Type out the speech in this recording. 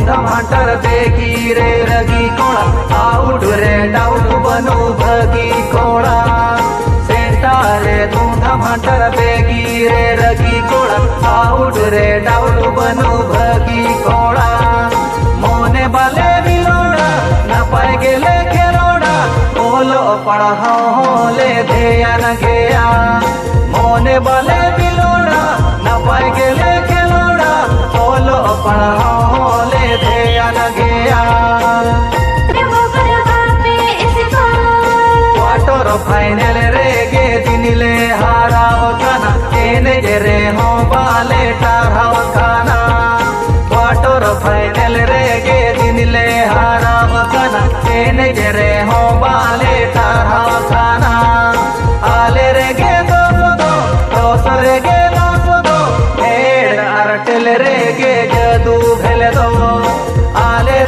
धूमधाम हंटर देखी रे रगी कोड़ा आउट रे डाउट बनो भगी कोड़ा सेंटा रे धूमधाम हंटर देखी रे रगी कोड़ा आउट रे डाउट बनो भगी कोड़ा मोने बाले बिलोड़ा न पाए गेले खेलोड़ा बोलो पढ़ाओ ले ध्यान गया मोने बाले बिलोड़ा न पाए गेले खेलोड़ा बोलो पढ़ाओ ले ध्यान गया क्वार्टर फाइनल रे गे दिनले हाराव खाना एने रे हो बाले टाराव खाना क्वार्टर फाइनल रे गे दिनले हाराव खाना एने रे हो बाले टाराव खाना आले रे गे दोस रे गे हेड आरटेल रे गे जदू भेल दो आले